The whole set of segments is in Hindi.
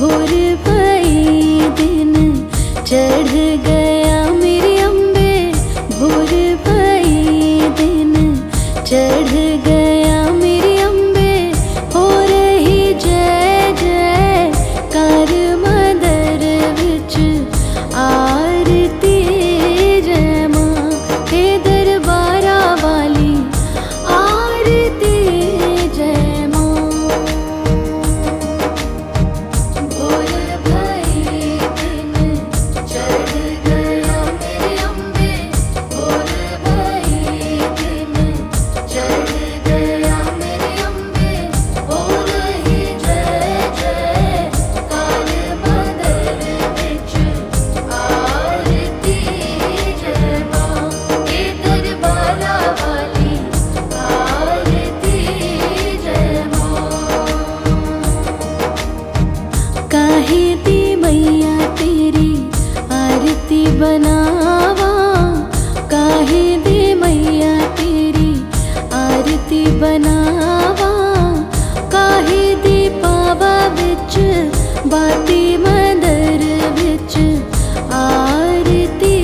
भोर भई दिन चढ़ गया मेरी अम्बे, भोर भई दिन चढ़ गया मेरी अम्बे, हो रही जय जय कार मंदर विच आरती जय मां, हे दरबारा वाली आरती जय मां। भोर भई दिन चढ़ गया मेरी अम्बे, भोर भई दिन चढ़ गया मेरी अम्बे, हो रही जय जय कार मंदर विच आरती जय मां, हे दरबारा वाली आरती जय मां। काहे दी मैया तेरी आरती बनावा, काहे दी मैया तेरी आरती बनावा, काहे दी पावा विच बाती मंदर विच आरती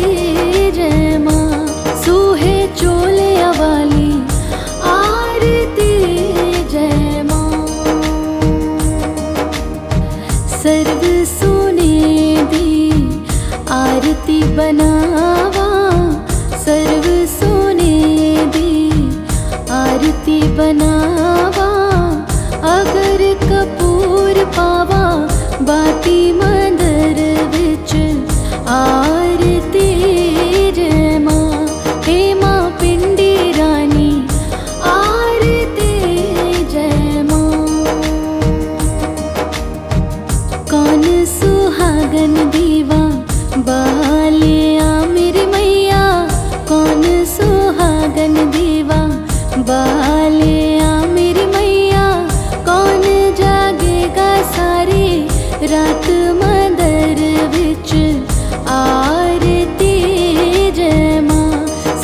जय मां, सूहे चोलिया वाली आरती जय मां। सर्व सोने दी आरती बनावा, सर्व सोने दी आरती बनावा, अगर कपूर पावा बाती मंदर विच आरती जय मां, हे मां पिंडी रानी आरती जय मां। कौन सुहागन दीवा बालिया मेरी मैया, कौन सुहागन दीवा बालिया मेरी मैया, कौन जागेगा सारी रात मंदर विच आरती जय मां,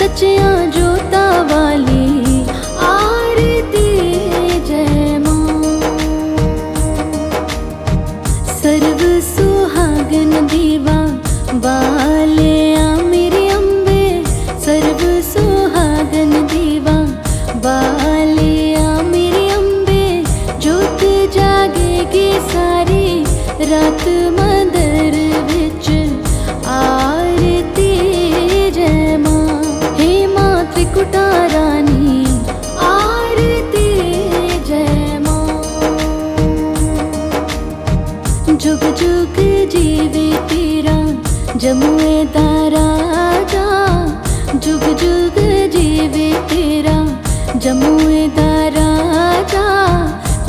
सच्चियां जोता वाली आरती जय मां। सर्व सुहागन दीवा बालिया मेरी अम्बे, सर्व सुहागन दीवा बालिया मेरी अम्बे, जोत जागेगी सारी रात मंदर विच आरती जय मां, हे मां त्रिकुटा रानी आरती जय मां। जुग जुग जीवे तेरा जमुए दा राजा, जुग जुग जीवे तेरा जमुए दा राजा,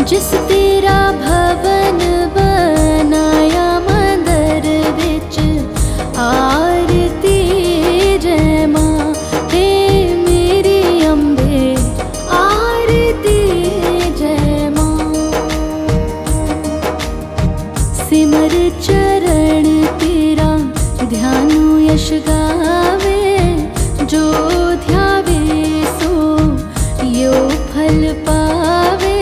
जिस तेरा भवन बनाया मंदर विच आरती जय मां, हे मेरी अम्बे आरती जय मां। सिमर चरण तेरा ध्यानु यश गावे, जो ध्यावे सो यो फल पावे,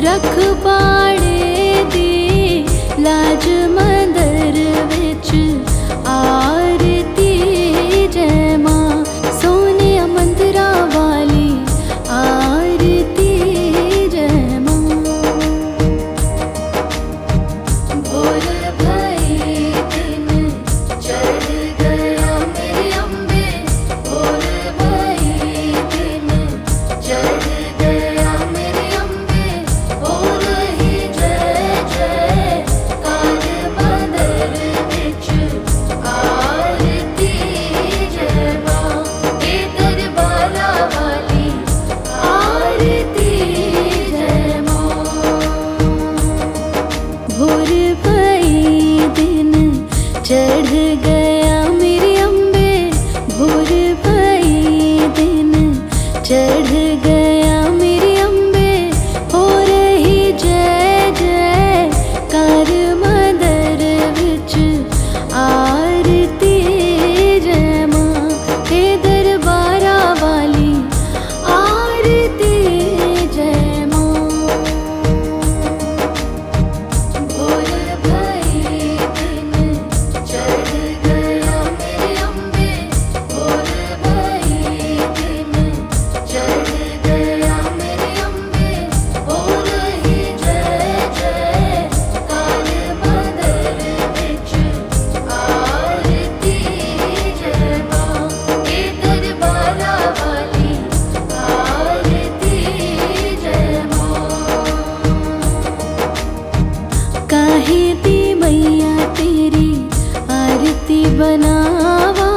रख बाड़े दी लाज मंदर विच आरती जय मां, सोने मंदिरा वाली आरती जय मां। भोर भई दिन चढ़ गया मेरी अम्बे, भोर भई दिन चढ़ गया मेरी अम्बे, हो बनावा,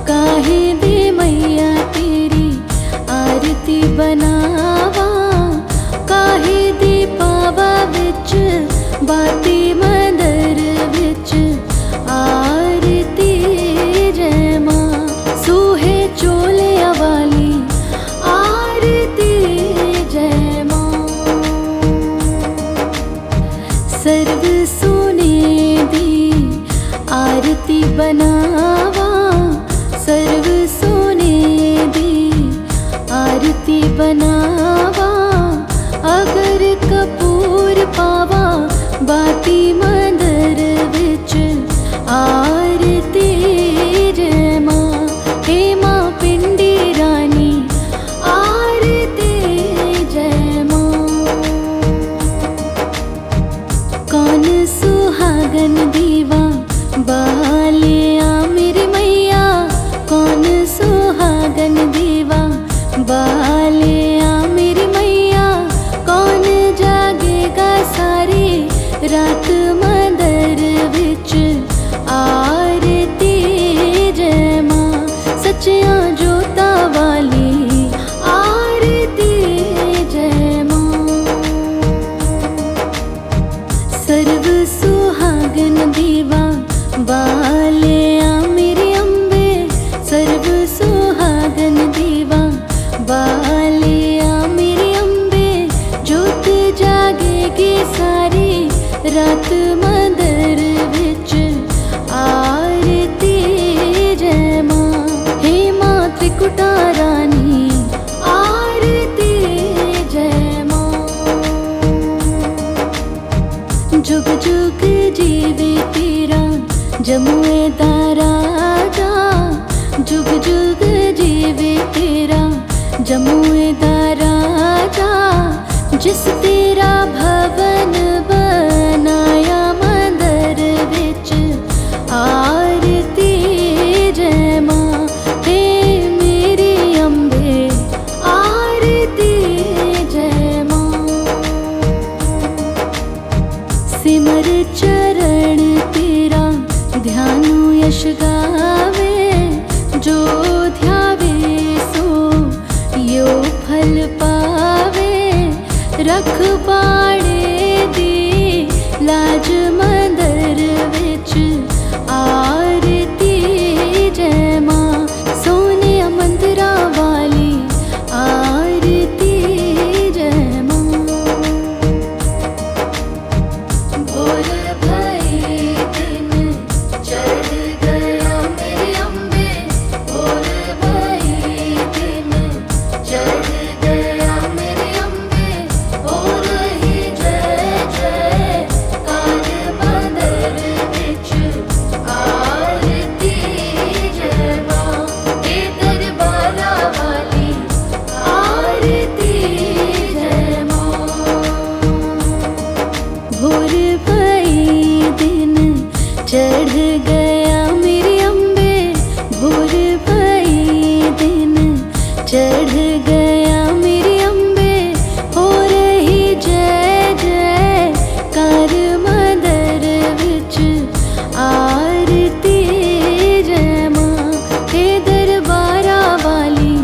काहे दे मैया तेरी आरती बनावा, काहे दे पावा विच बाती मंदर विच आरती जय मां। सूहे चोलिया वाली आरती जय मां। सर्व सोने दी आरती बनावा, सर्व सोने दी आरती बनावा, अगर कपूर पावा बाती मंदर विच आरती जय मां। हे मां पिंडी रानी आरती जय मां। कौन सुहागन दीवा बालिया मेरी मैया, कौन सुहागन दीवा बालिया मेरी मैया, कौन जागेगा सारी रात मंदर विच आरती जय मां। सच्चियां जोता वाली आरती जय मां। सर्व सुहागन दीवा बालिया मेरी अम्बे, सर्व सुहागन दीवा बालिया मेरी अम्बे, जोत जागेगी सारी रात मंदर विच आरती जय मां। हे मां त्रिकुटा रानी आरती जय मां। जुग जुग जीवे तेरा जमुए दा राजा, जुग जुग जीवे तेरा जमुए दा राजा, जिस तेरा भवन बनाया मंदर विच आरती जय मां। हे मेरी अम्बे आरती जय मां। सिमर चरण तेरा ध्यानु यश गावे, जो ध्यावे सो यो फल पावे। रखवाड़े दी लाज मंदर विच आरती जय मां। सोने मंदिरा वाली आरती जय मां। भोर भई दिन चढ़ गया मेरी अम्बे, भोर भई दिन चढ़ गया मेरी अम्बे, हो रही जय जय कार मंदर विच आरती जय मां। हे दरबारा वाली आरती जय मां। भोर भई दिन चढ़ गया मेरी अम्बे, भोर भई दिन चढ़ गया मेरी अम्बे, हो रही जय जय कार मंदर विच आरती जय मां। हे दरबारा वाली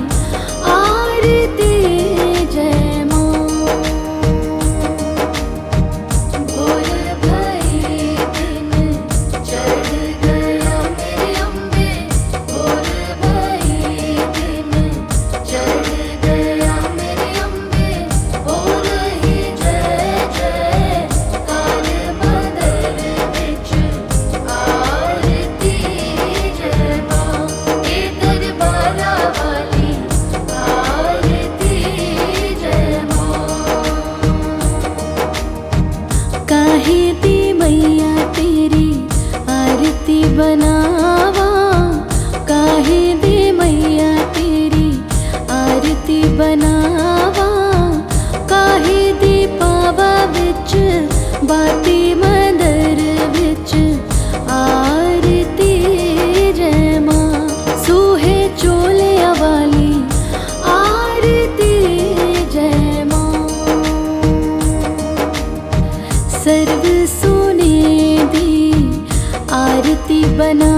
आरती जय मां। भोर भई दिन चढ़ गया मेरी अम्बे, भोर भई दिन चढ़ गया मेरी अम्बे, हो रही जय जय कार मंदर विच आरती जय मां। हे दरबारा वाली आरती जय मां। काहे दी मैया तेरी आरती बनावा, काहे दे मैया तेरी आरती बनावा, काहे दे पावा विच बाती मंदर विच आरती जय मां। सूहे चोलिया वाली आरती जय मां। सर्व सोने दी आरती बना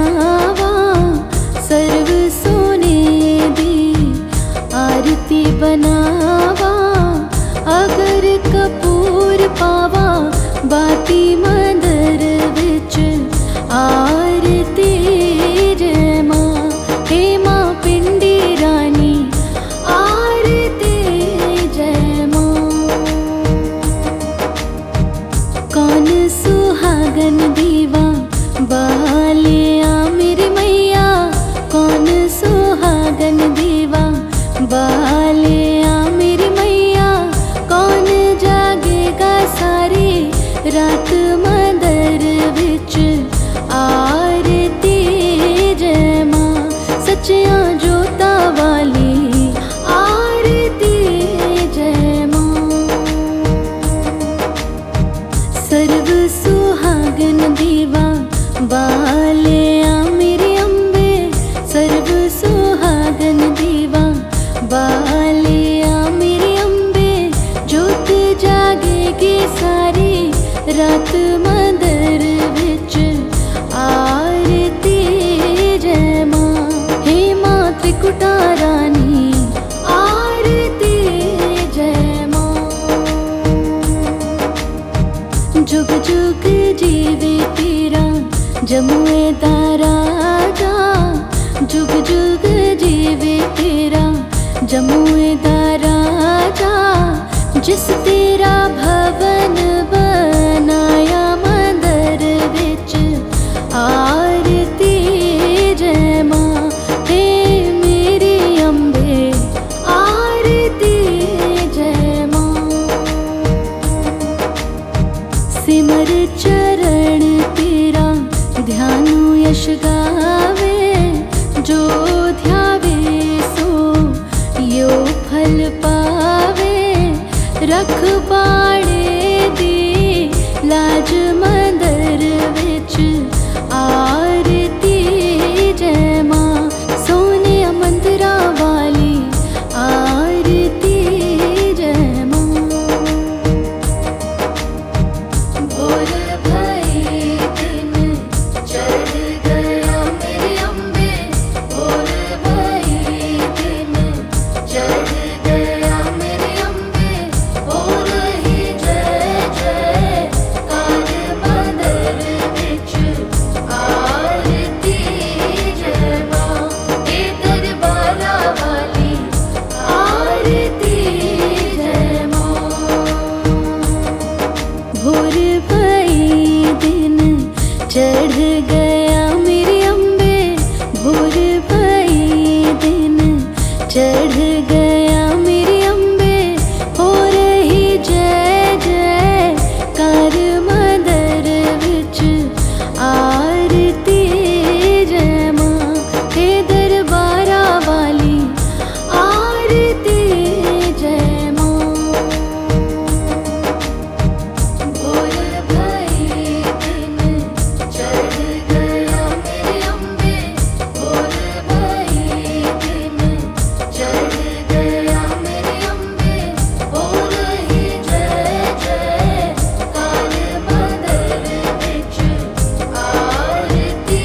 बनावा, अगर कपूर पावा बाती मंदर विच आरती जय मां। हे मां पिंडी रानी आरती जय मां। कौन सुहागन दीवा बालिया मेरी मैया, कौन सुहागन दीवा बालिया मेरी मैया। कौन जागेगा सारी रात मंदर विच आरती जय मां। सच्चियां जोता वाली आरती जय मां। सर्व सुहागन दीवा बालिया मेरी अम्बे, सर्व सुहागन दीवा बालिया मेरी अम्बे। जोत जागेगी सारी रात मंदर विच आरती जय मां। हे मां त्रिकुटा रानी आरती जय मां। जुग जुग जीवे तेरा जमुए दा राजा, जुग जुग जीवे तेरा जमुए दा राजा। जिस तेरा भवन बनाया मंदर विच आरती जय मां। हे मेरी अम्बे आरती जय मां। सिमर चरण तेरा ध्यानु यश गावे, जो ध्यावे सो यो फल पावे। रखवाड़े दी लाज मंदर विच आरती जय मां। सोने मंदिरा वाली आरती जय मां। भोर भई दिन चढ़ गया मेरी अम्बे, भोर भई दिन चढ़ गया मेरी अम्बे। हो रही जय जय कार मंदर विच आरती जय मां। हे दरबारा वाली आरती जय मां। भोर भई दिन चढ़ गया मेरी अम्बे, भोर भई दिन चढ़ गया मेरी अम्बे। हो रही जय जय कार मंदर विच आरती जय मां। हे दरबारा वाली आरती जय मां। भोर भई दिन चढ़ गया मेरी अम्बे, भोर भई दिन चढ़ गया मेरी अम्बे। हो रही जय जय कार मंदर विच आरती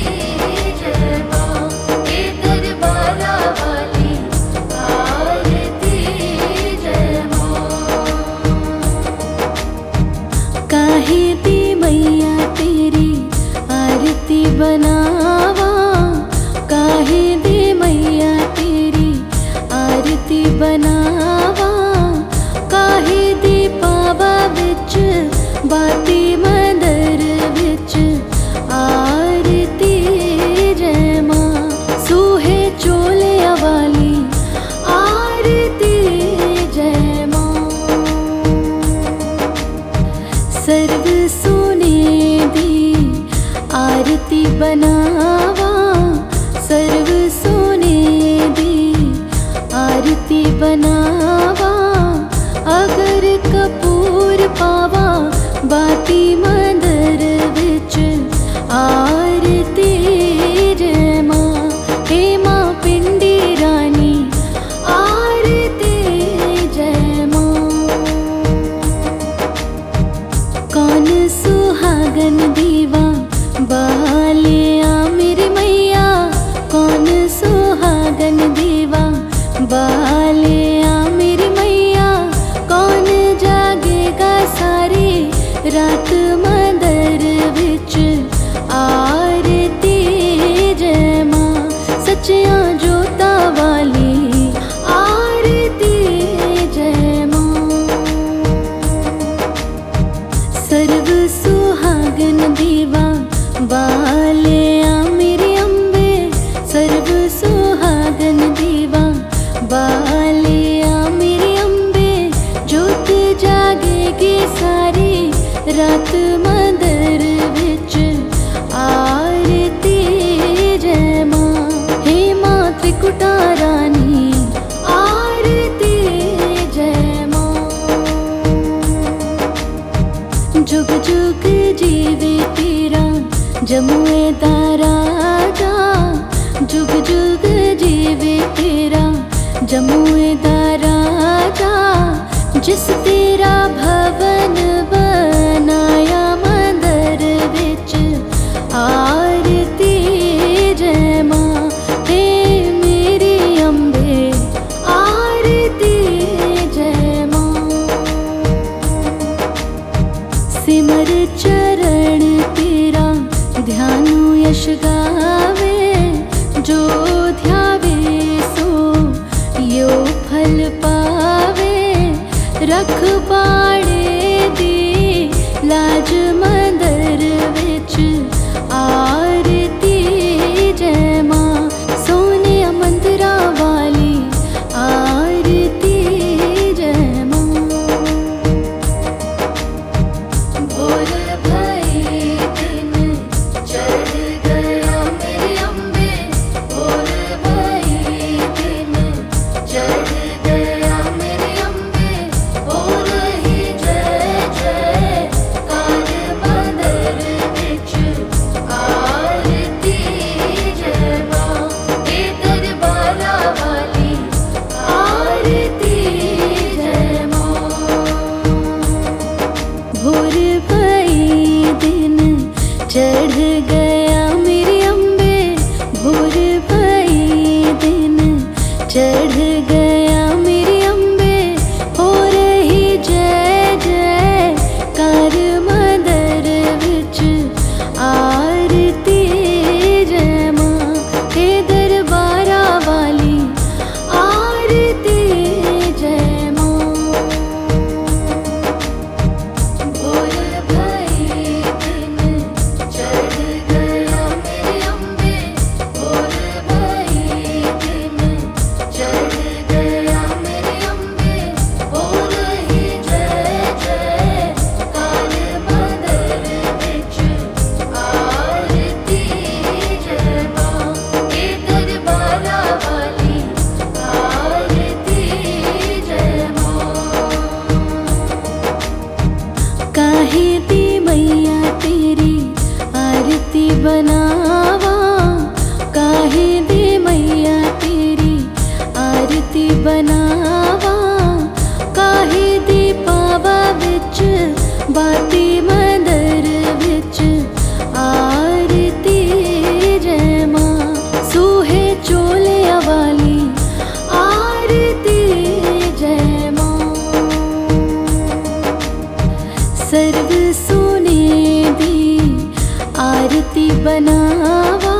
जय मां। हे दरबारा वाली आरती जय मां। काहे दी मैया तेरी आरती बनावा, काहे दी मैया तेरी आरती बनावा। काहे दी पावा विच बाती मंदर विच आरती जय मां। सूहे चोले वाली आरती जय मां। सर्व सोने दी आरती बनावा, सर्व सोने दी आरती बनावा। अगर कपूर पावा बाती मंदर विच आरती जय मां। हे मां पिंडी रानी आरती जय मां। कौन सुहागन दीवा बालिया मेरी मैया, कौन सुहागन दीवा बालिया मेरी रात मंदर विच आरती जय मां सच्चियां जोता वाली आरती जय मां। सर्व सुहागन दीवा बालिया मेरे अम्बे सर्व सुहागन दीवा बालिया मेरे अम्बे जोत जागेगी सारी रात मंदर विच आरती जय मां। हे मां त्रिकुटा रानी आरती जय मां। जुग जुग जीवे तेरा जमुए दा राजा जुग जुग जीवे तेरा जमुए दा राजा जिस तेरा भवन बनाया मंदर विच आरती जय मां। हे मेरी अम्बे आरती जय मां। सिमर चरण तेरा ध्यानु यश गावे जो ध्यावे सो यो फल पावे। रख पाड़े दी लाज मंदर विच आरती जय मां। सोने मंदिरा वाली आरती जय मां। भोर भई दिन चढ़ गया मेरे अम्बे भोर भई दिन चढ़ गया मेरे अम्बे हो रही जय जय कार मंदर विच आरती जय मां। हे दरबारा वाली आरती जय मां। भोर भई दिन चढ़ गया मेरे अम्बे भोर भई दिन चढ़ गया मेरे अम्बे हो रही जय जय कार मंदर विच आरती जय मां। हे दरबारा वाली आरती जय मां। भोर भई दिन चढ़ गया मेरे अम्बे भोर भई दिन चढ़ गया मेरे अम्बे हो रही जय जय कार मंदर विच आरती जय मां। हे दरबारा वाली आरती जय मां। काहे दी मैया तेरी आरती बनावा काहे दी मैया तेरी आरती बनावा। काहे दी पावा विच बाती मंदर विच आरती जय मां। सूहे चोलिया वाली आरती जय मां। सर्व सोने दी आरती बनावा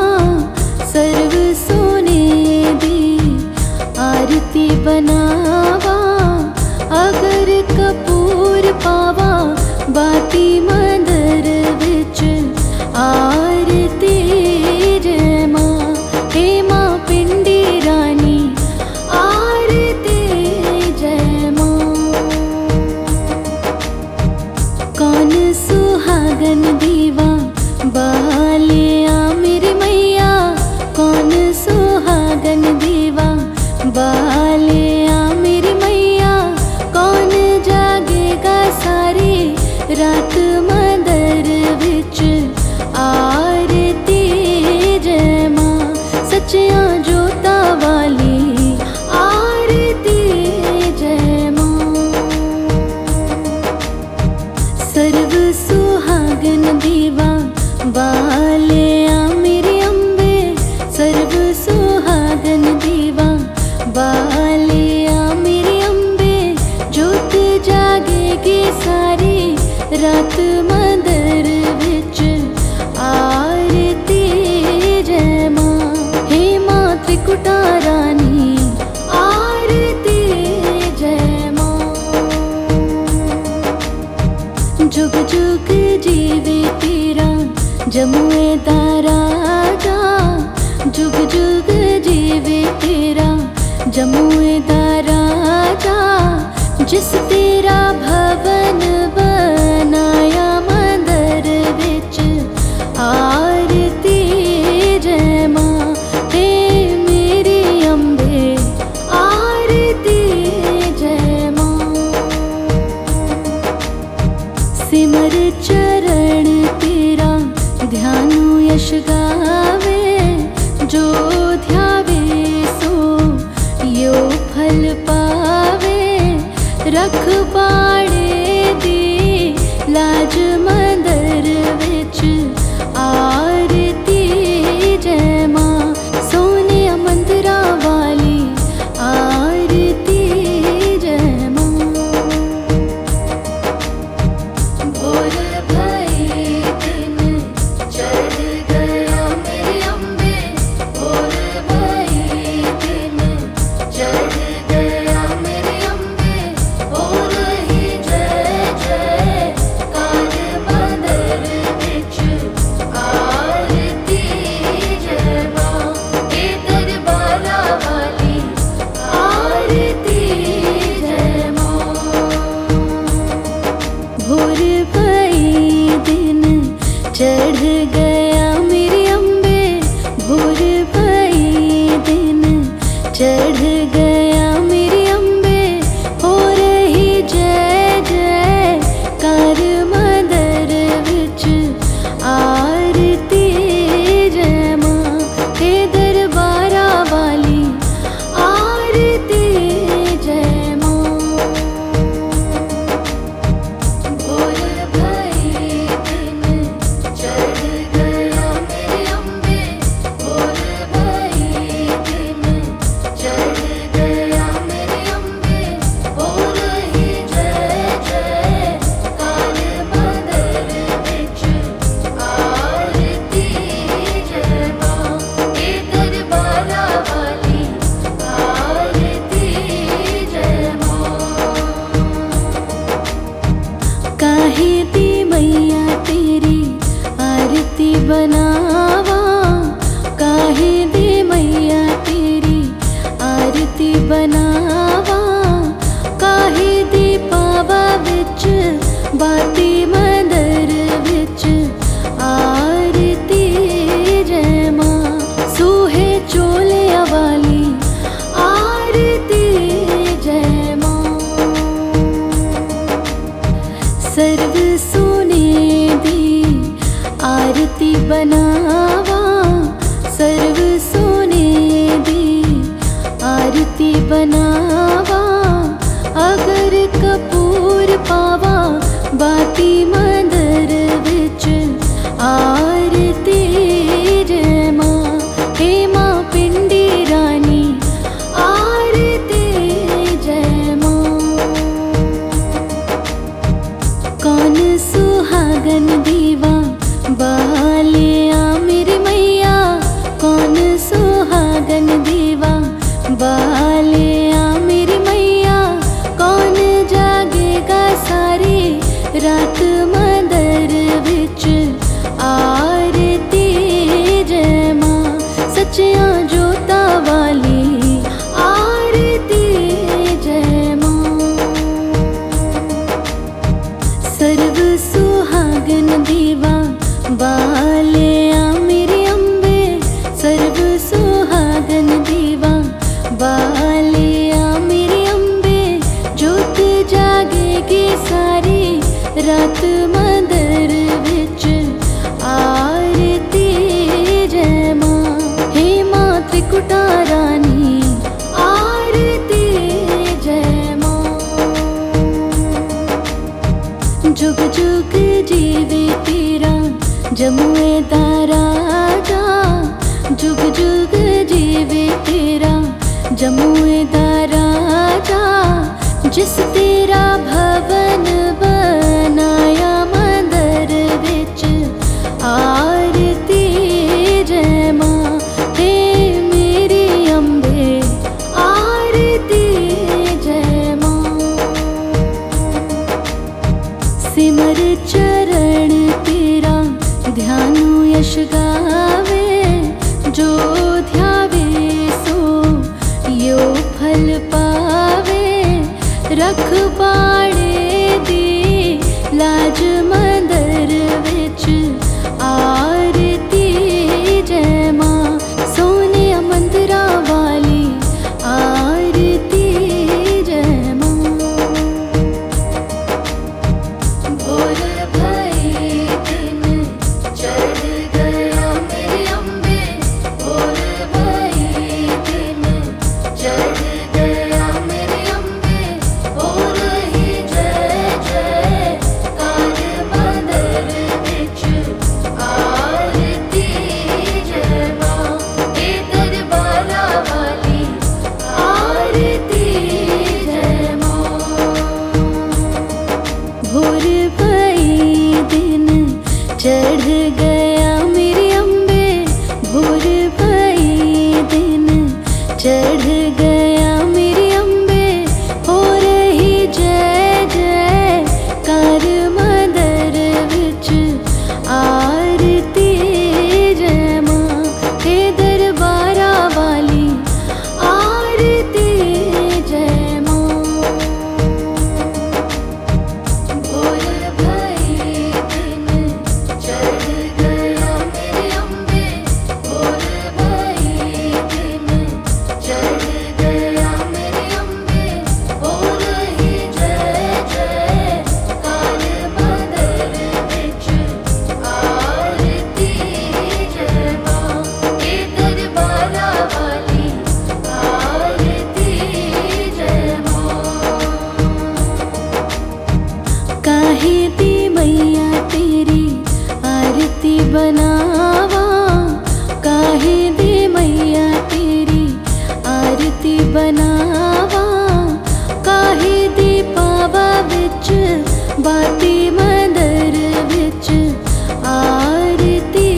सर्व सोने दी आरती बनावा। अगर कपूर पावा बाती मंदर विच आरती जय मां। हे मां पिंडी रानी आरती जय मां। कौन सुहागन दीवा बालिया मेरे मैया कौन सुहागन दीवा बालिया मेरे मैया। कौन जागेगा सारी रात मंदर विच आरती जय मां। सच्चियां जोता वाली आरती जय मां। सर्व सुहागन दीवा बालिया मेरे अम्बे सर्व सुहागन दीवा बालिया मेरे अम्बे जोत जागेगी सारी रात मंदिर विच आरती जय मां। हे मां त्रिकुटा रानी आरती जय मां। जुग जुग जीवे तेरा जमुए दा राजा, जुग जुग जीवे तेरा जमुए दा राजा। जिस तेरा भवन बनाया मंदिर विच आरती जय मां। हे मेरी अम्बे आरती जय मां। सिमर चरण तेरा ध्यानु यश गावे, जो ध्यावे सो यो फल पावे। रखवाड़े दी लाज मंदिर विच आरती जय मां। सोने मंदिरा वाली आरती जय मां। भोर भई दिन चढ़ गया मेरी अम्बे, भोर भई दिन चढ़ गया मेरी अम्बे। हो रही जय जय कार मंदिर विच आरती जय मां। हे दरबारा वाली आरती जय मां। भोर भई दिन चढ़ गया मेरी अम्बे, भोर भई दिन चढ़ गया मेरी अम्बे। हो रही जय जय कार मंदिर विच आरती जय मां। हे दरबारा वाली आरती जय मां। भोर भई दिन चढ़ गया मेरी अम्बे, भोर भई दिन चढ़ गया मेरी अम्बे। हो रही जय जय कार मंदिर विच आरती जय मां। हे दरबारा वाली आरती जय मां। काहे दी मैया तेरी आरती बनावा, काहे दी मैया तेरी आरती बनावा। काहे दी पावा विच बाती मंदिर विच आरती जय मां। सूहे चोले वाली आरती जय मां। सर्व सोने दी आरती बनावा, सर्व सोने दी आरती बनावा। अगर कपूर पावा बाती मंदिर विच आरती जय मां। हे मां पिंडी रानी आरती जय मां। कौन सुहागन दीवा बालिया मेरी मैया, कौन सुहागन दीवा बालिया मेरी मैया। कौन जागेगा सारी रात मंदिर विच आरती जय मां। सच्चियां जोता वाली आरती जय मां। सर्व सुहागन दीवा बालिया मेरी अम्बे, सर्व सुहागन दीवा बालिया मेरी अम्बे। जोत जागेगी सारी रात मंदिर विच आरती जय मां। हे मां त्रिकुटा रानी आरती जय मां। जुग जुग जीवे तेरा जमुए दा राजा, जुग जुग जीवे तेरा जमुए दा राजा। जिस तेरा भवन बनाया सिमर चरण तेरा ध्यानु यश गावे, जो ध्यावे सो यो फल पावे। रखवाड़े दी लाज मंदर विच आरती जय मां, सोने मंदिरा वाली आरती जय मां। भोर भई दिन चढ़ गया मेरे अम्बे, भोर भई दिन चढ़ गया मेरे अम्बे। हो रही जय जय कार मंदिर विच आरती जय मां, हे दरबारा वाली आरती जय मां। भोर भई दिन चढ़ गया मेरे अम्बे, भोर भई दिन चढ़ गया मेरे अम्बे। हो रही जय जय कार मंदिर विच आरती जय मां, हे दरबारा वाली आरती जय मां। भोर भई दिन चढ़ गया मेरे अम्बे, भोर भई दिन चढ़ गया मेरे अम्बे। हो रही जय जय कार मंदिर विच आरती जय मां, हे दरबारा वाली आरती जय मां। काहे दी मैया तेरी आरती बनावा, काहे दी मैया तेरी आरती बनावा। काहे दी पावा विच बाती मंदिर विच आरती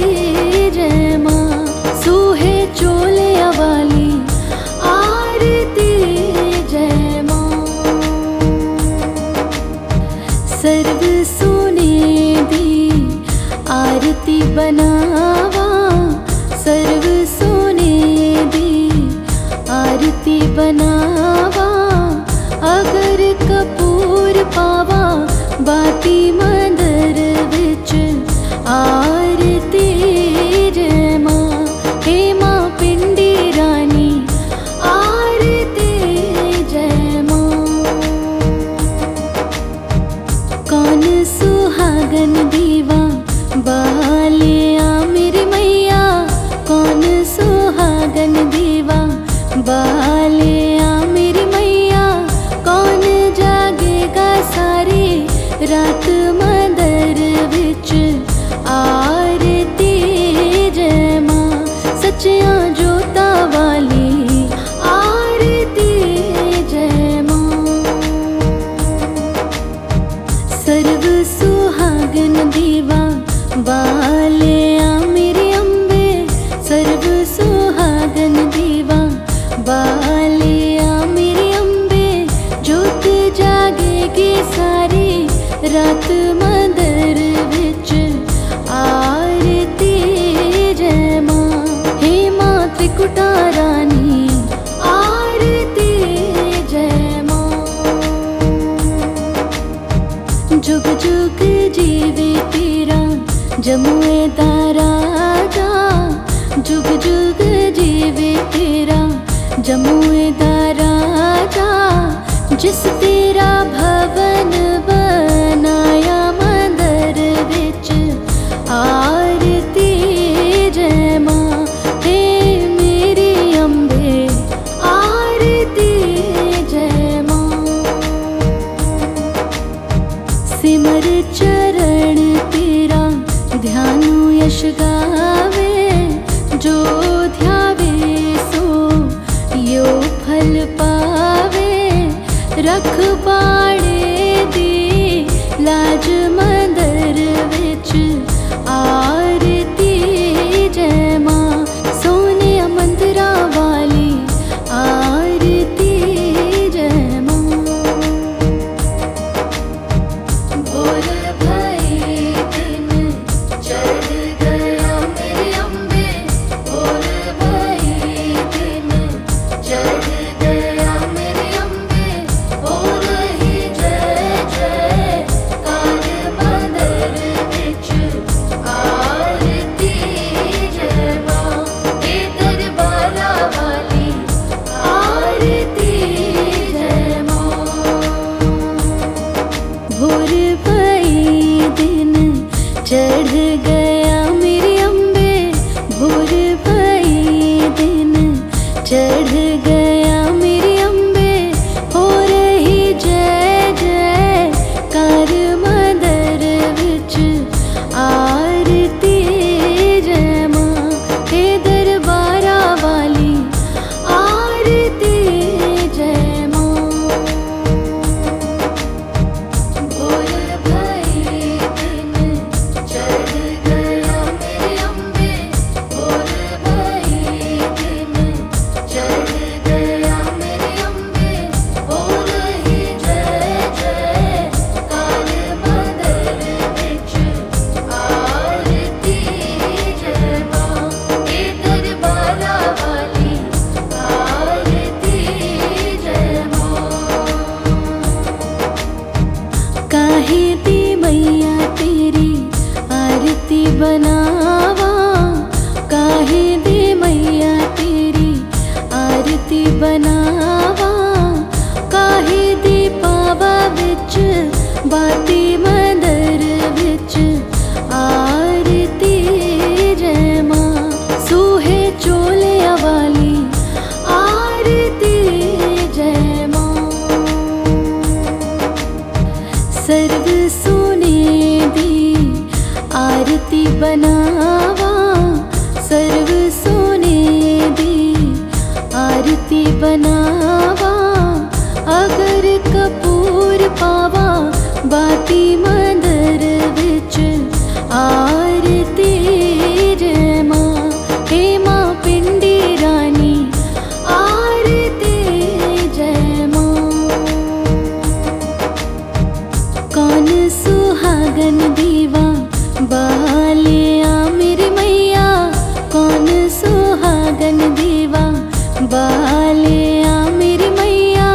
जय मां, सूहे चोलिया वाली आरती जय मां। सर्व सोने दी आरती बनावा, सर्व सोने दी आरती बनावा। अगर कपूर पावा बाती मंदिर विच आरती जय मां, हे मां पिंडी रानी आरती जय मां। कौन सुहागन दीवा बालिया मेरी मैया, कौन सुहागन दीवा बालिया मेरी मैया। कौन जागेगा सारी रात मंदिर विच आरती जय मां, सच्चियां जोता वाली आरती जय मां। सर्व सुहागन दीवा बालिया मेरे अम्बे, सर्व सुहागन दीवा बालिया मेरे अम्बे। जोत जागेगी सारी रात मंदिर विच आरती जय मां, हे मां त्रिकुटा रानी आरती जय मां। जुग जुग जीवे तेरा जमुए दा राजा, जुग जुग जीवे तेरा जमुए दा राजा। जिस तेरा भवन बनाया मंदिर विच आरती जय मां, हे मेरी अम्बे आरती जय मां। सिमर चरण तेरा ध्यानु यश गावे, जो ध्यावे सो यो फल पावे। रखवाड़े दी लाज मंदिर विच आरती जय मां, सोने मंदिरा वाली आरती जय मां। भोर भई चढ़ गया मेरी अम्बे भोर भई दिन, चढ़ गया मेरी अम्बे हो रही जय जय कार मंदर विच आरती जय मां हे दरबारा वाली आरती जय मां। भोर भई दिन चढ़ गया मेरे अम्बे भोर भई दिन चढ़ गया मेरे अम्बे हो रही जय जय कार मंदर विच आरती जय मां हे दरबारा वाली आरती जय मां। काहे दी मैया तेरी आरती बनावा, काहे दी मैया तेरी आरती बनावा, काहे दी पावा विच बाती मंदर विच आरती जय मां। सूहे चोलिया वाली आरती जय मां। सर्व सोने दी आरती बनावा, सर्व सोने दी आरती बनावा, अगर कपूर पावा बाती मंदर विच आरती जय मां। हे मां पिंडी रानी आरती जय मां। कौन सुहागन दीवा बालिया मेरी मैया, कौन सुहागन दीवा बालिया मेरी मैया,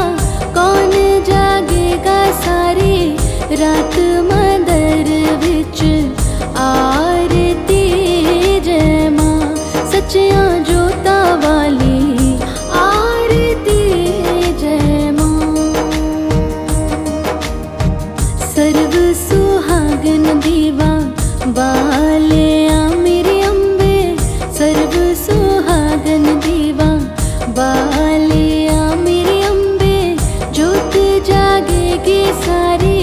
कौन जागेगा सारी रात मंदर विच आरती जय मां। सच्चियां जोता वाली आरती जय मां। सर्व सुहागन दीवा बालिया मेरी अम्बे, सर्व सुहागन दीवा बालिया मेरी अम्बे, जोत जागेगी सारी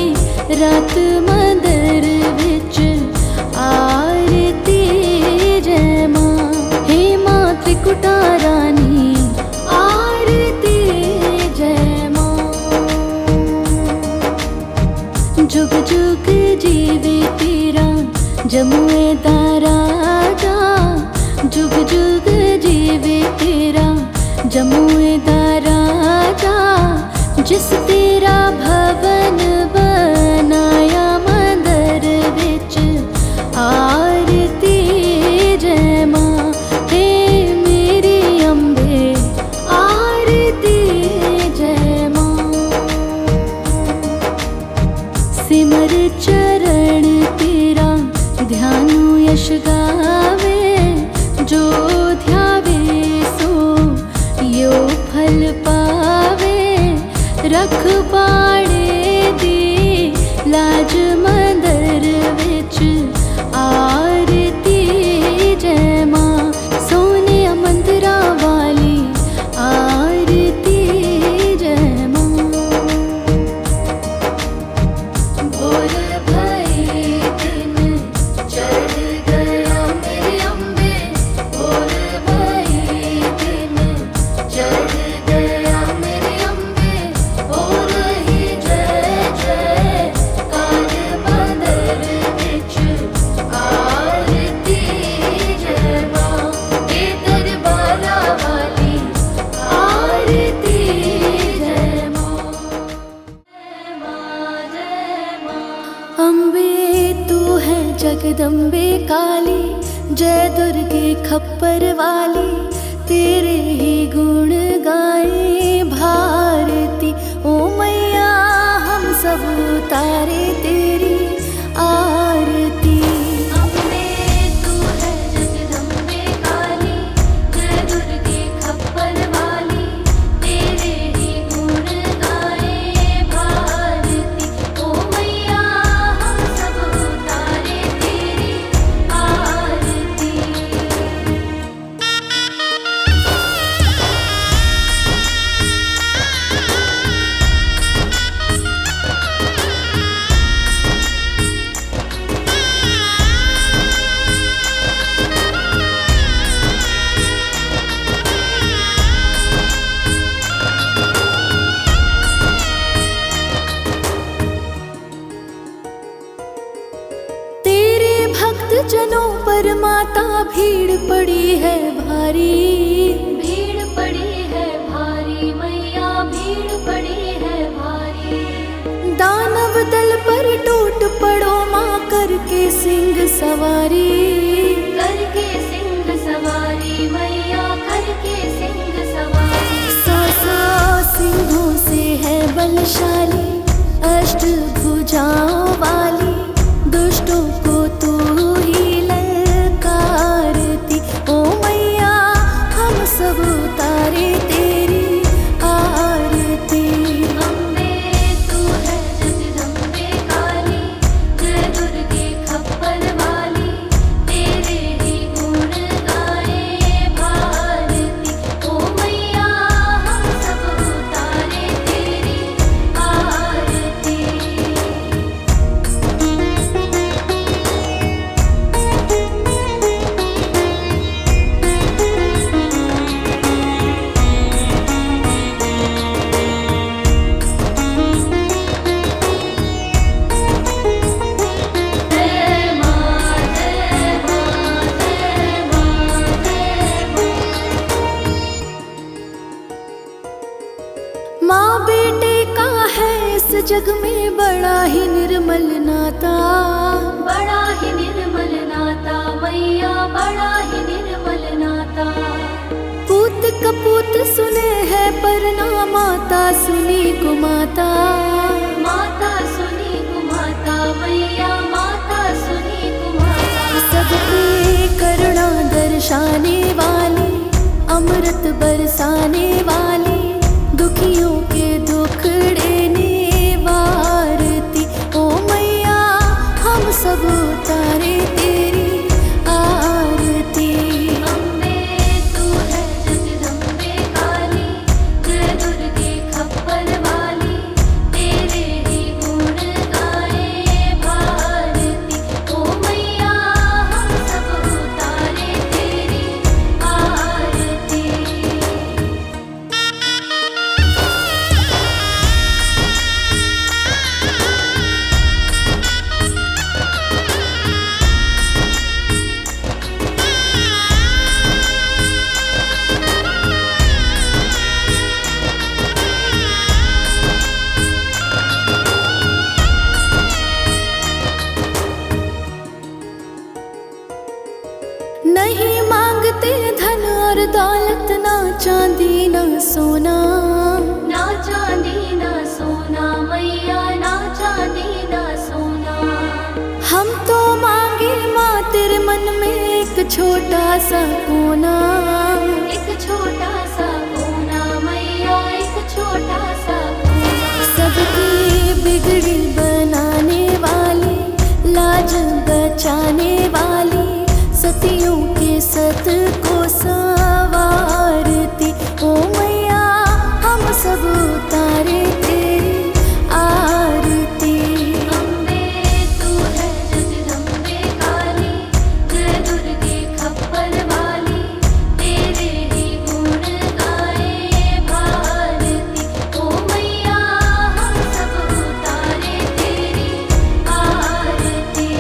रात मंदर विच आरती जय मां। हे मां त्रिकुटा रानी आरती जय मां। जुग जुग जीवे तेरा जमुए दा राजा, जुग जुग जीवे तेरा जमुए दा राजा, जिस तेरा भवन बनाया मंदर विच आरती जय मां। हे मेरी अम्बे आरती जय मां। सिमर चरण तेरा ध्यानु यश गावे, जो ध्यावे सो यो फल पावे। रख पाड़े दी लाज मंदर विच आरती जय मां। सोने मंदिरा वाली आरती जय मां। भोर भई दिन चढ़ गया मेरे अम्बे भोर भई दिन चढ़ गया मेरे अम्बे हो रही जय जय कार मंदर विच आरती जय मां। हे दरबारा वाली आरती जय मां। जय मां जय मां। अम्बे तू है जगदम्बे काली, जय दुर्गे खप्पर वाली, तेरे ही गुण गाए भारती। ओ मैया हम सब उतारे तेरी आरती। अम्बे तू है जगदम्बे काली, जय दुर्गे खप्पर वाली, तेरे ही गुण गाए भारती। ओ मैया हम सब उतारे तेरी भक्त जनों पर माता भीड़ पड़ी है भारी, भीड़ पड़ी है भारी मैया, भीड़ पड़ी है भारी। दानव दल पर टूट पड़ो माँ करके सिंह सवारी, करके सिंह सवारी मैया, करके सिंह सवारी। सौ सिंहों से है बलशाली, अष्ट भुजाओं वाली, दुष्टों को तू ही ललकारती। ओ मैया हम सब उतारे तेरी आरती। अम्बे तू है जगदम्बे काली, जय दुर्गे खप्पर वाली, तेरे ही गुण गाए भारती। ओ मैया हम सब उतारे तेरी आरती। माँ बेटे का है इस जग में बड़ा ही निर्मल नाता, बड़ा ही निर्मल नाता मैया, बड़ा ही निर्मल नाता। पूत कपूत सुने है पर ना माता सुनी कुमाता, माता सुनी कुमाता मैया, माता सुनी कुमाता। सबकी करुणा दर्शाने वाली, अमृत बरसाने वाली, दुखियों के दुखड़े निवारती। ओ मैया हम सब उतारे तेरी आरती। अम्बे तू है जगदम्बे काली, जय दुर्गे खप्पर वाली, तेरे ही गुण गाए भारती। ओ मैया हम सब उतारे तेरी आरती। नहीं मांगते धन और दौलत, ना चांदी ना सोना, ना चांदी ना सोना मैया, ना चांदी ना सोना। हम तो मांगे माँ तेरे मन में एक छोटा सा कोना, एक छोटा सा कोना मैया, एक छोटा सा कोना। सबकी बिगड़ी बनाने वाली, लाज बचाने वाली, सतियों के सत को संवारती। ओ मैया हम सब उतारे तेरी आरती। अम्बे तू है जगदम्बे काली, जय दुर्गे खप्पर वाली, तेरे ही गुण गाए भारती। ओ मैया हम सब उतारे तेरी आरती।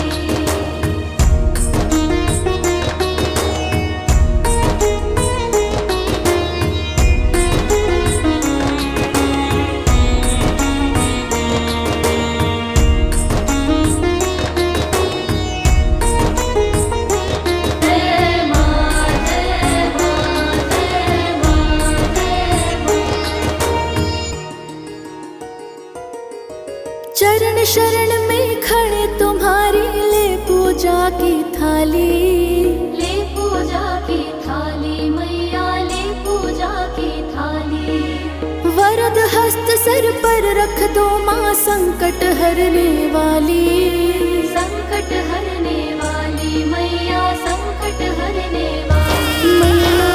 चरण शरण में खड़े तुम्हारी, ले पूजा की थाली, ले पूजा की थाली मैया, ले पूजा की थाली। वरद हस्त सर पर रख दो माँ, संकट हरने वाली, संकट हरने वाली मैया, संकट हरने वाली। मैया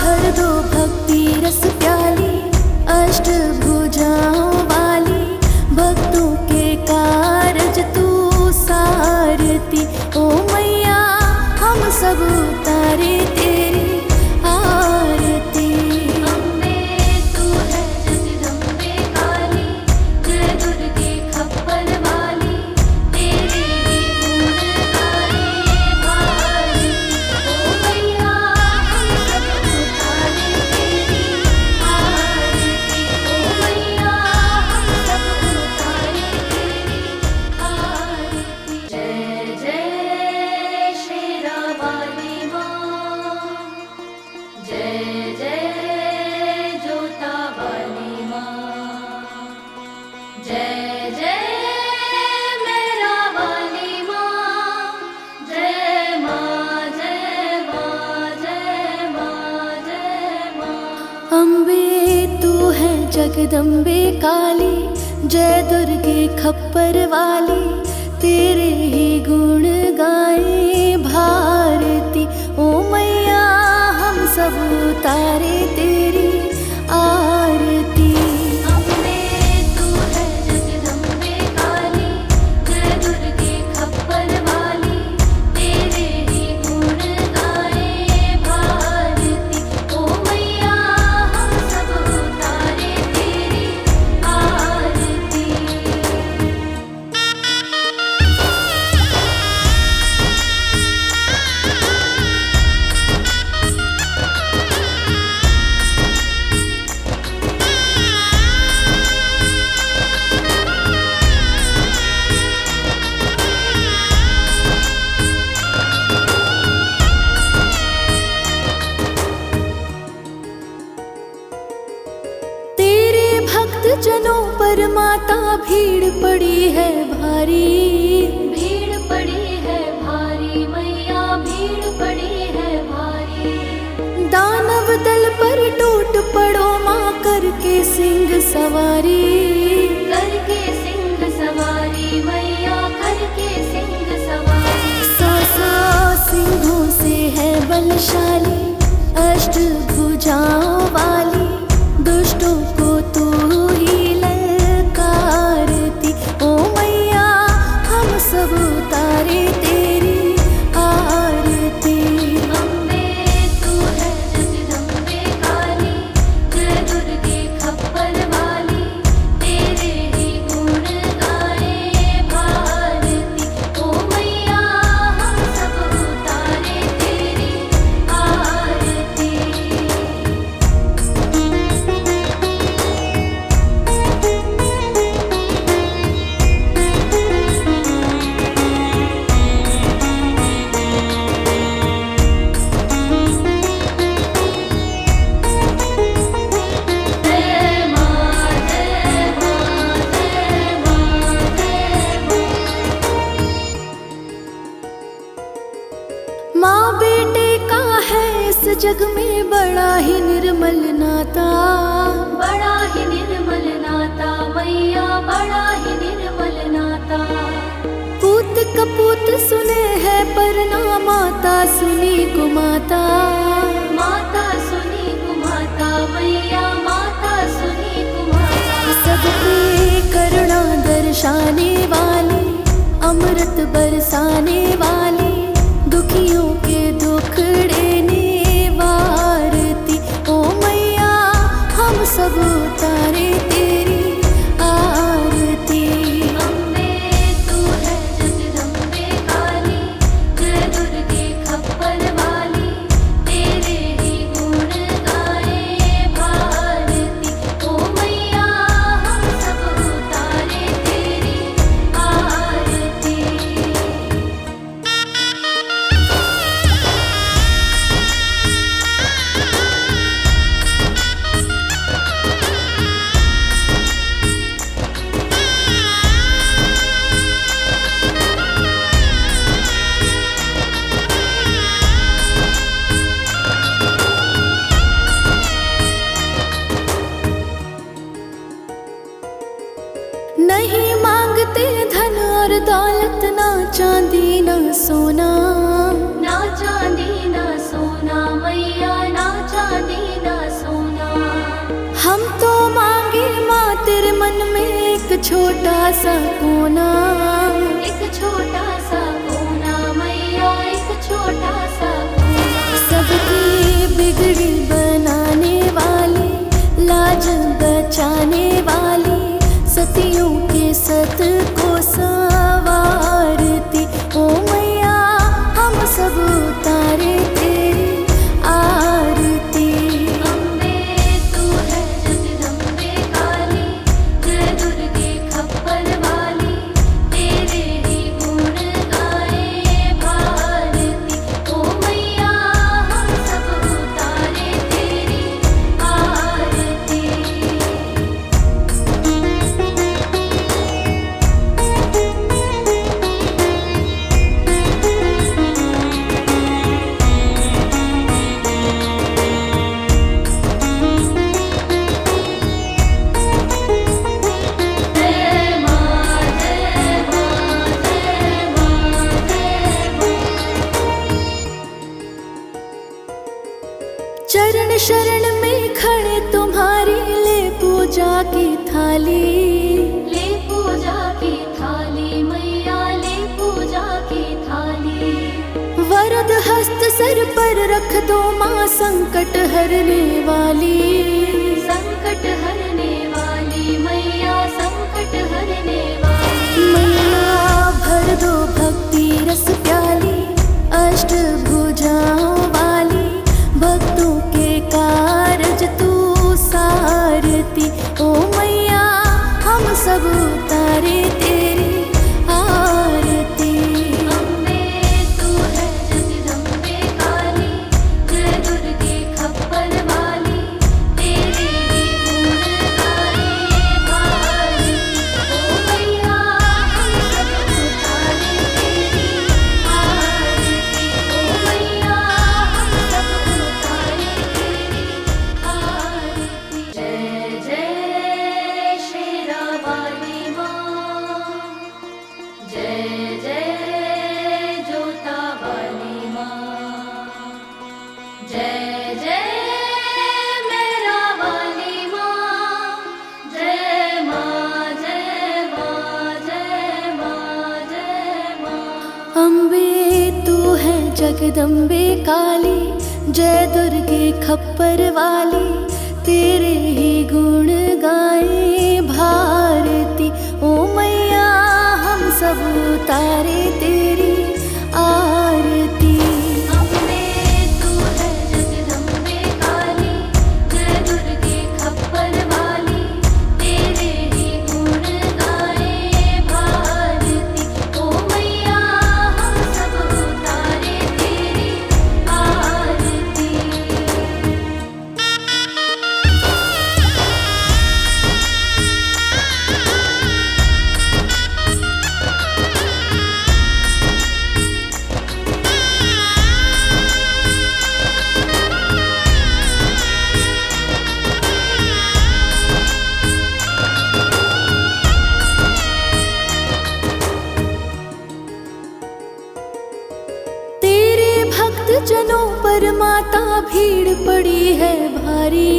भर दो भक्ति रस प्याली, अष्ट भुजाओं वाली, भक्तों के कारज तू सारती। ओ मैया हम सब उतारे तेरी आरती। अम्बे तू है जगदम्बे काली, जय दुर्गे खप्पर वाली, तेरे जगदम्बे काली, जय दुर्गे खप्पर वाली, तेरे ही गुण गाए भारती। ओ मैया हम सब उतारे तेरी आरती। अम्बे तू है जगदम्बे काली, जय दुर्गे खप्पर वाली, तेरे ही गुण गाए भारती। ओ मैया हम सब उतारे तेरी आरती। जनों पर माता भीड़ पड़ी है भारी, भीड़ पड़ी है भारी मैया, भीड़ पड़ी है भारी। दानव दल पर टूट पड़ो माँ, करके सिंह सवारी, करके सिंह सवारी मैया, करके सिंह सवारी। सौ सिंहों से है बलशाली, अष्ट भुजाओं वाली, दुष्टों को तू ही ललकारती। ओ मैया हम सब उतारे तेरी आरती। अम्बे तू है जगदम्बे काली, जय दुर्गे खप्पर वाली, तेरे ही गुण गाए भारती। ओ मैया हम सब उतारे तेरी आरती। माँ बेटे का है इस जग में बड़ा ही निर्मल नाता, बड़ा ही निर्मल नाता मैया, बड़ा ही निर्मल नाता। पूत कपूत सुने है पर ना माता सुनी कुमाता, माता सुनी कुमाता मैया, माता सुनी कुमाता। सबके करुणा दर्शाने वाली, अमृत बरसाने वाली, दुखियों के दुखड़े निवारती। ओ मैया हम सब उतारे तेरी आरती। अम्बे तू है जगदम्बे काली, जय दुर्गे खप्पर वाली, तेरे ही गुण गाए भारती। ओ मैया हम सब उतारे तेरी आरती। नहीं मांगते धन और दौलत, ना चांदी ना सोना, ना चांदी ना सोना मैया, ना चांदी ना सोना। हम तो मांगे माँ तेरे मन में एक छोटा सा कोना, एक छोटा सा कोना मैया, एक छोटा सा कोना। सबकी बिगड़ी बनाने वाली, लाज बचाने वाली, सतियों के सत को संवारती। ओ मैया हम सब उतारे तेरी आरती। अम्बे तू है जगदम्बे काली, जय दुर्गे खप्पर वाली, तेरे ही गुण गाए भारती। ओ मैया हम सब उतारे तेरी आरती। रख दो माँ संकट हरने वाली, संकट हरने वाली मैया, संकट हरने वाली मैया। भर दो भक्ति रस प्याली, अष्ट भुजाओं वाली, भक्तों के कारज तू सारती। ओ मैया हम सब उतारे तेरी आरती। अम्बे तू है जगदम्बे काली, जय दुर्गे खप्पर वाली, तेरे ही गुण गाए भारती। ओ मैया हम सब उतारे तेरी आरती। ओ मैया हम सब उतारे तेरी आरती। जय जय शेरा वाली माँ, जय जय जोता वाली माँ, जय जय मेरा वाली माँ, जय माँ जय माँ जय माँ जय माँ। अम्बे तू है जगदम्बे काली, जय दुर्गे खप्पर वाली, तेरे ही गुण गाए भारती। ओ मैया हम सब उतारे तेरी आरती। अम्बे तू है जगदम्बे काली, जय दुर्गे खप्पर वाली, तेरे ही गुण गाए भारती। ओ मैया हम सब उतारे तेरी आरती। तेरे भक्त जनों पर माता भीड़ पड़ी है भारी,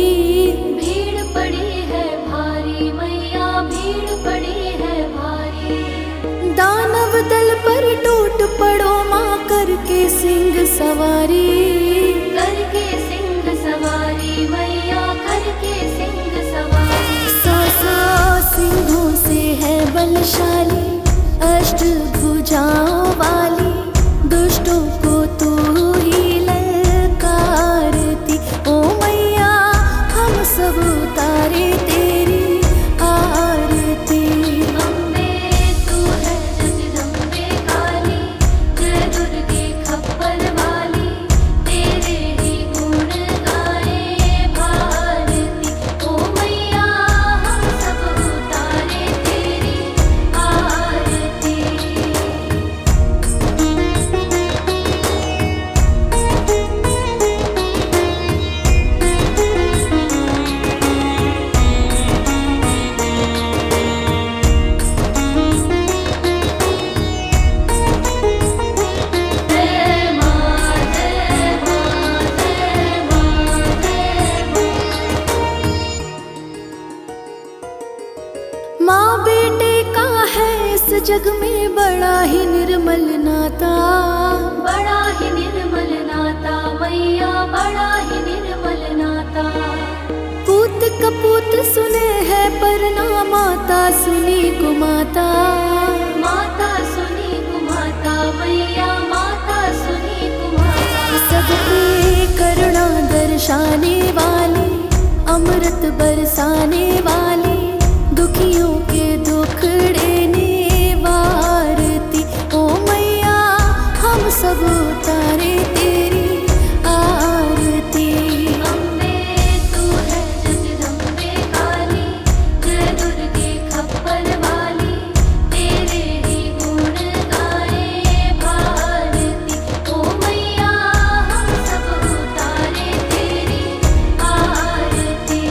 भीड़ पड़ी है भारी मैया, भीड़ पड़ी है भारी। दानव दल पर टूट पड़ो माँ, करके सिंह सवारी, करके सिंह सवारी मैया, करके सिंह सवारी। सौ सिंहों से है बलशाली, अष्ट भुजाओं वाली, दुष्टों को तू ही ललकारती। ओ मैया हम सब उतारे तेरी आरती। अम्बे तू है जगदम्बे काली, जय दुर्गे खप्पर वाली, तेरे ही गुण गाए भारती। ओ मैया हम सब उतारे तेरी आरती। जय माँ जय माँ जय माँ जय माँ। माँ बेटे का है इस जग में बड़ा ही निर्मल नाता, बड़ा ही निर्मल नाता मैया, बड़ा ही निर्मल नाता। पूत कपूत सुने है पर ना माता सुनी कुमाता, माता सुनी कुमाता मैया, माता सुनी कुमाता। सब पे करुणा दर्शाने वाली, अमृत बरसाने वाली, दुखियों के दुख देने वारती। ओ मैया हम सब उतारे तेरी आरती। अम्बे तू है जगदम्बे काली, जय दुर्गे खप्पर वाली, तेरे ही गुण गाए भारती। ओ मैया हम सब उतारे तेरी आरती।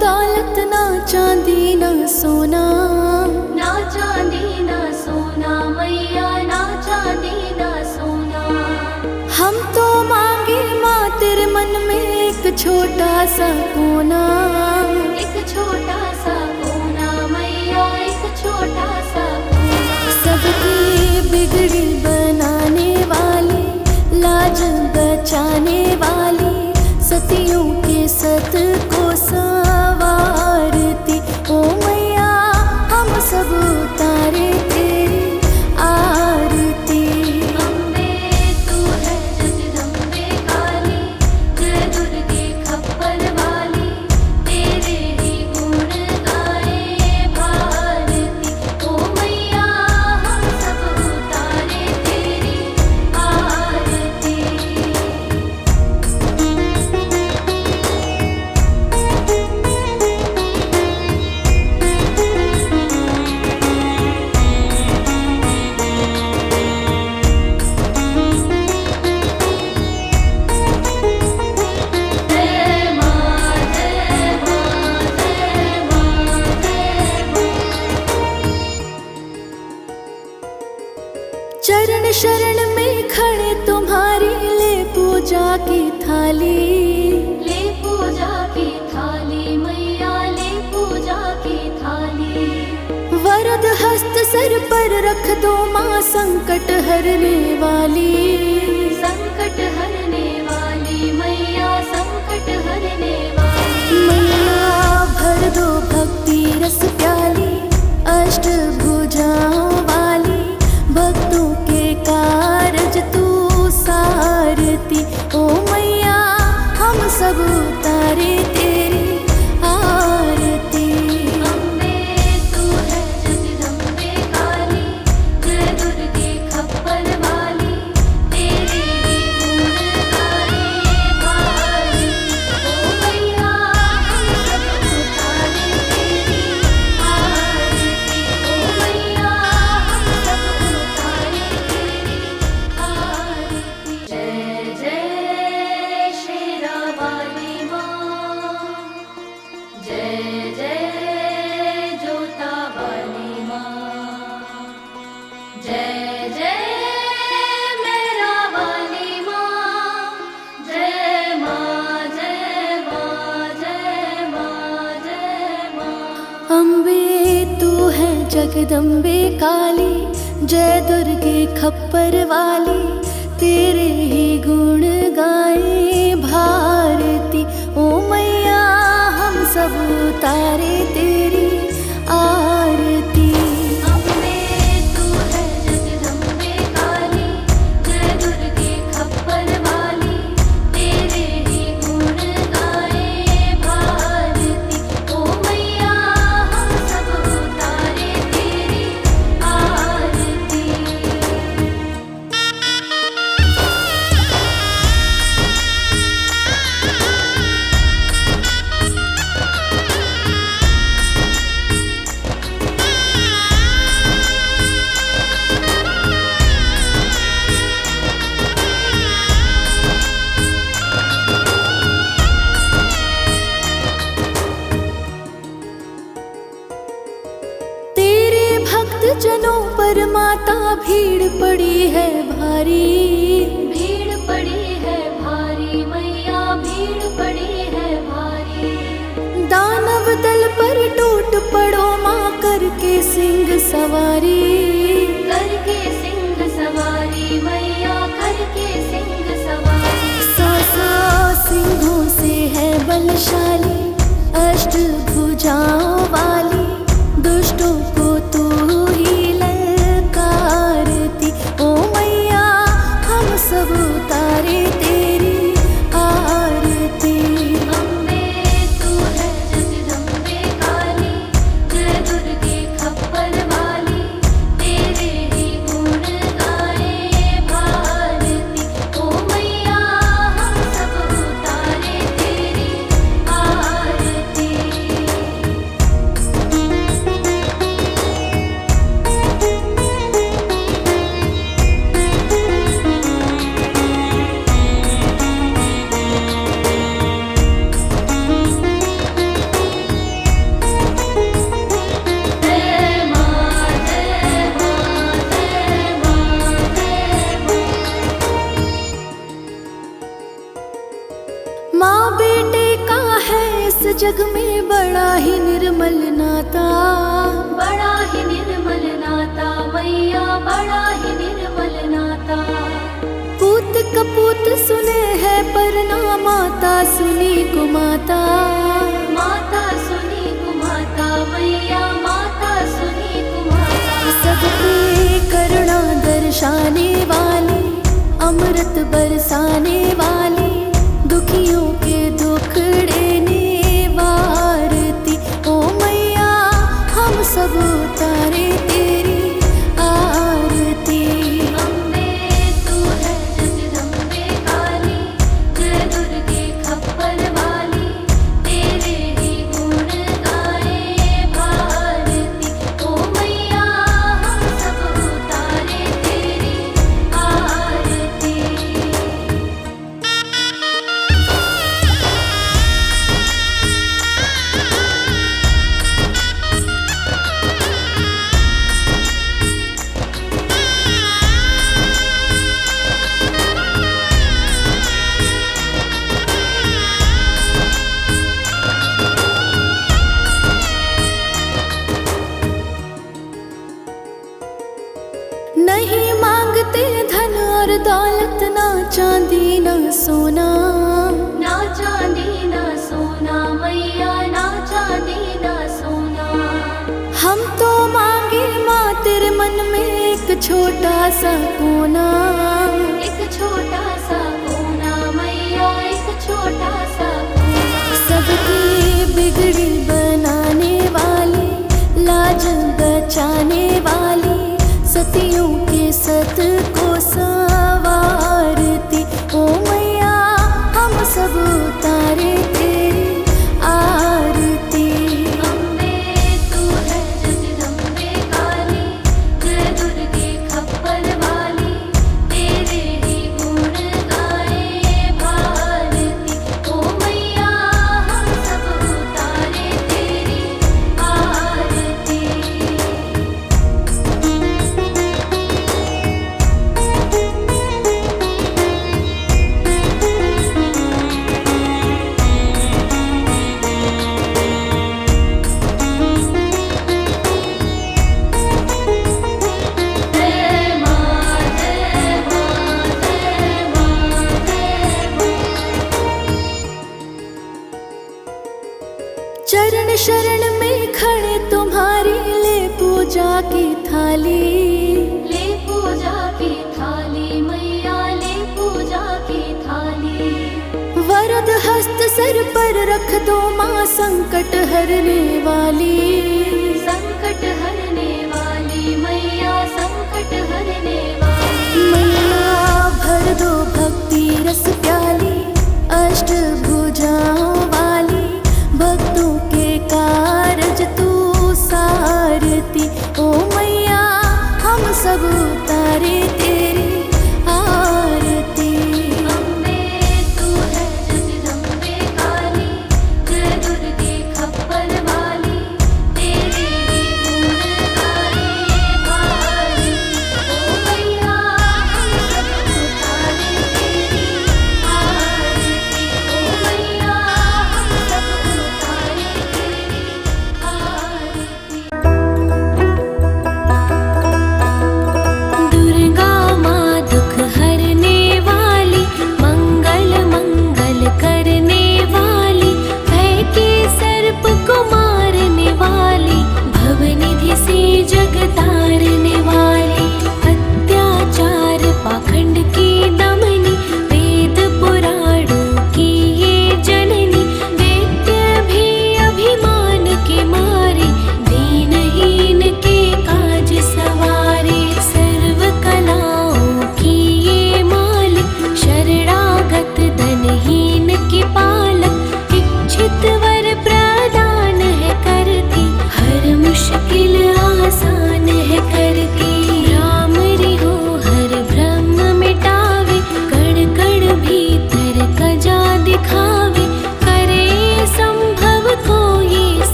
दौलत ना चांदी ना सोना, ना चांदी ना सोना मैया, ना चांदी ना सोना। हम तो मांगे माँ तेरे मन में एक छोटा सा कोना, एक छोटा सा कोना मैया, एक छोटा सा कोना। सबकी बिगड़ी बनाने वाली, लाज बचाने वाली, सतियों के सत को संवारती ओ मैया, हम सब उतारे तेरी आरती। अम्बे तू है जगदम्बे काली, जय दुर्गे खप्पर वाली, तेरे ही गुण गाए भारती ओ मैया, हम सब उतारे तेरी आरती। चरण शरण में खड़े तुम्हारी, ले पूजा की थाली, ले पूजा की थाली मैया, ले पूजा की थाली। वरद हस्त सर पर रख दो माँ, संकट हरने वाली, संकट हरने वाली मैया, संकट हरने वाली मैया। भर दो भक्ति रस प्याली, अष्ट भुजाओं वाली, भक्तों के कारज तू सारती ओ मैया, हम सब उतारे तेरी आरती। अम्बे तू है जगदम्बे काली, जय दुर्गे खप्पर वाली, तेरे ही गुण गाए भारती ओ मैया, हम सब उतारे तेरी आरती ओ मैया, हम सब उतारे तेरी आरती। जय जय शेरा वाली माँ, जय जय जोता वाली माँ, जय जय मेरा वाली माँ, जय माँ जय माँ जय माँ जय माँ। अम्बे तू है जगदम्बे काली, जय दुर्गे खप्पर वाली, तेरे ही गुण गाए भारती ओ मैया, हम सब उतारे तेरी आरती। अम्बे तू है जगदम्बे काली, जय दुर्गे खप्पर वाली, तेरे ही गुण गाए भारती ओ मैया, हम सब उतारे तेरी आरती। जनों पर माता भीड़ पड़ी है भारी, भीड़ पड़ी है भारी मैया, भीड़ पड़ी है भारी। दानव दल पर टूट पड़ो माँ, करके सिंह सवारी, करके सिंह सवारी मैया, करके सिंह सवारी। सौ सिंहों से है बलशाली, अष्ट भुजाओं वाली, दुष्टों को तू ही ललकारती ओ मैया, हम सब उतारे तेरी आरती। अम्बे तू है जगदम्बे काली, जय दुर्गे खप्पर वाली, तेरे ही गुण गाए भारती ओ मैया, हम सब उतारे तेरी आरती। जग में बड़ा ही निर्मल नाता, बड़ा ही निर्मल नाता मैया, बड़ा ही निर्मल नाता। पूत कपूत सुने है पर ना माता सुनी कुमाता, माता सुनी कुमाता मैया, माता सुनी कुमाता। सबकी करुणा दर्शाने वाली, अमृत बरसाने वाली, दुखियों के दुखड़े वारती। ओ मैया हम सब उतारे तेरी आरती। अम्बे तू है जगदम्बे काली, जय दुर्गे खप्पर वाली, तेरे ही गुण गाए भारती। ओ मैया हम सब उतारे तेरी आरती। नहीं मांगते धन और दौलत, ना चांदी ना सोना, ना चांदी ना सोना मैया, ना चांदी ना सोना। हम तो मांगे माँ तेरे मन में एक छोटा सा कोना, एक छोटा सा कोना मैया, एक छोटा सा कोना। सबकी बिगड़ी बनाने वाली, लाज बचाने वाली, सतियों के सत को संवारती। ओ मैया हम सब उतारे तेरी आरती। अम्बे तू है जगदम्बे काली, जय दुर्गे खप्पर वाली, तेरे ही गुण गाए भारती। ओ मैया हम सब उतारे तेरी आरती। जय माँ जय माँ जय माँ जय माँ। चरण शरण में खड़े तुम्हारी, ले पूजा की थाली, ले पूजा की थाली मैया, ले पूजा की थाली। वरद हस्त सर पर रख दो माँ, संकट हरने वाली, संकट हरने वाली मैया, संकट हरने वाली। मैया भर दो भक्ति रस प्याली, अष्ट भुजाओं वाली, भक्तों के कारज तू सारती। ओ मैया हम सब उतारे तेरी आरती। अम्बे तू है जगदम्बे काली, जय दुर्गे खप्पर वाली, तेरे ही गुण गाए भारती। ओ मैया हम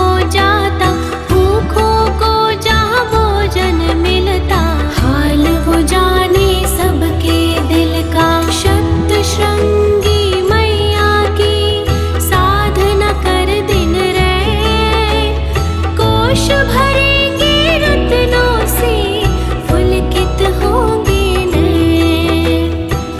हो जाता, भूखों को जहाँ भोजन मिलता, हाल हो जाने सबके दिल का। शत श्रृंगी मैया की साधना कर दिन रहे, कोश भरेंगे रत्नों से पुलकित होंगे नए।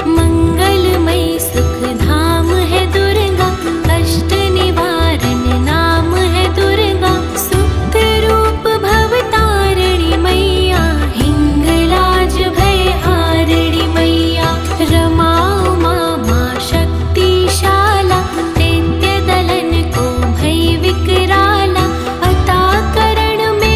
मंगलमयी सुख धाम है दुर्गा, कष्ट निवारण नाम है दुर्गा। सुप्त रूप भवतारिणी मैया, हिंगलाज भय हारिणी मैया। रमा उमा माँ शक्तिशाला, दैत्य दलन को भय विकराला। अता करण में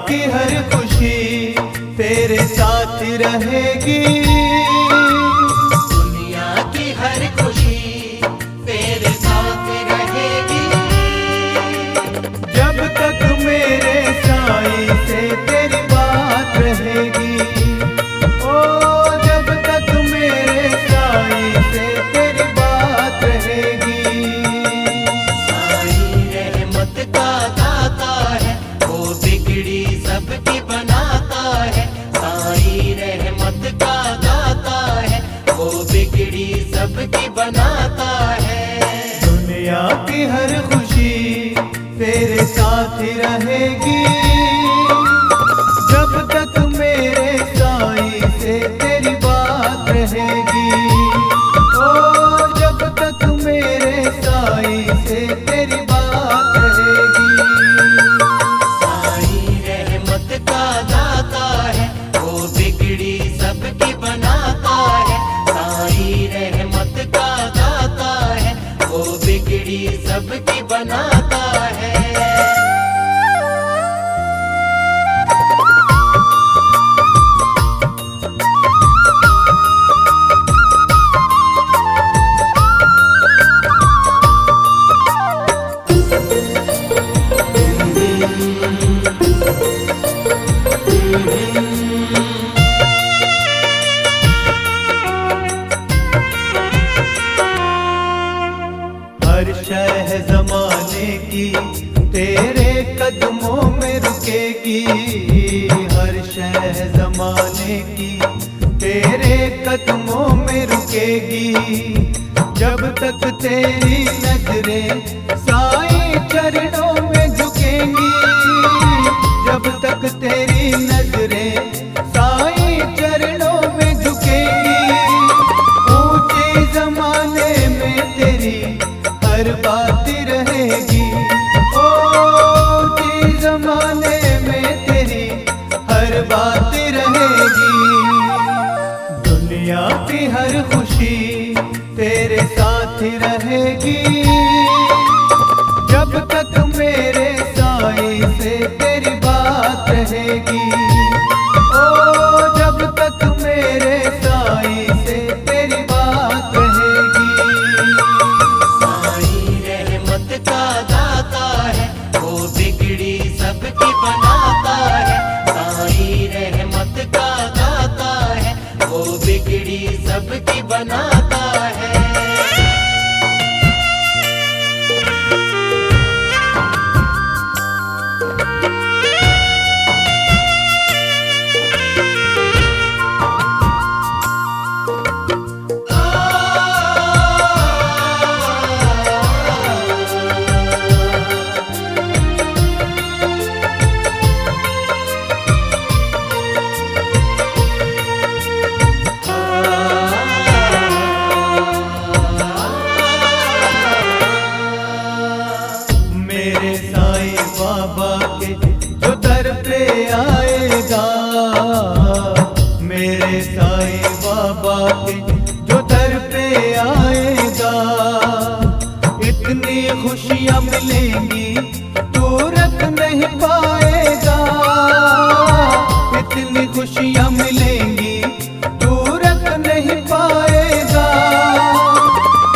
की हर खुशी तेरे साथ रहेगी। दुनिया की हर खुशी तेरे साथ रहेगी। जब तक मेरे साईं से तेरी बात रहेगी। ओ जब तक मेरे साईं से तेरी बात रहेगी। साईं रहमत का दाता है, वो बिगड़ी सबकी बनाता है। साईं रहमत का दाता है, वो बिगड़ी सबकी बनाता है। दुनिया की हर खुशी तेरे साथ रहेगी। जब तक मेरे साईं से तेरी बात रहेगी। ओ जब तक मेरे साईं से तेरी बात रहेगी। साईं रहमत का दाता है, वो बिगड़ी सबकी बनाता है। साईं रहमत का दाता है, वो बिगड़ी सबकी बनाता है। हर शह जमाने की तेरे कदमों में रुकेगी। हर शह जमाने की तेरे कदमों में रुकेगी। जब तक तेरी नजरें साईं चरणों में झुकेंगी। जब तक तेरी नजरें साईं चरणों में झुकेंगी। ऊंचे जमाने में तेरी हर बात रहेगी। ओ ऊंचे जमाने में तेरी हर बात रहेगी। दुनिया की हर खुशी तेरे साथ रहेगी। जब तक मेरे साईं से तेरी बात रहेगी। ओ जब तक मेरे साईं से तेरी बात रहेगी। साईं रहमत का दाता है, वो बिगड़ी सबकी बनाता है। साईं रहमत का दाता है, वो बिगड़ी सबकी बनाता है। मेरे साईं बाबा के जो दर पे आएगा। मेरे साईं बाबा के जो दर पे आएगा। इतनी खुशियां मिलेंगी तू रख नहीं पाएगा। इतनी खुशियां मिलेंगी तू रख नहीं पाएगा।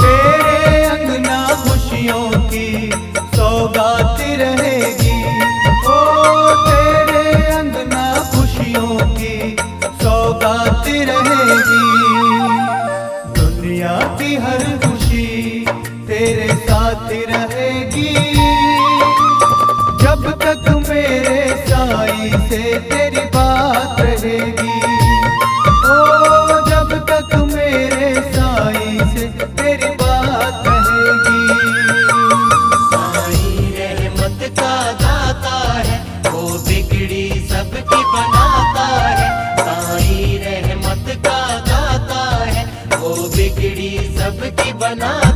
तेरे अंगना खुशियों की सौगात रहेगी। ओ तेरे अंगना खुशियों की सौगात रहेगी। दुनिया की हर खुशी तेरे साथ रहेगी। जब तक मेरे साईं से तेरी बात रहेगी। ओ जब तक मेरे साईं से तेरी बात रहेगी। साईं रहमत का दाता है, वो बिगड़ी सबकी बनाता है। साईं रहमत का दाता है, वो बिगड़ी सबकी बनाता है।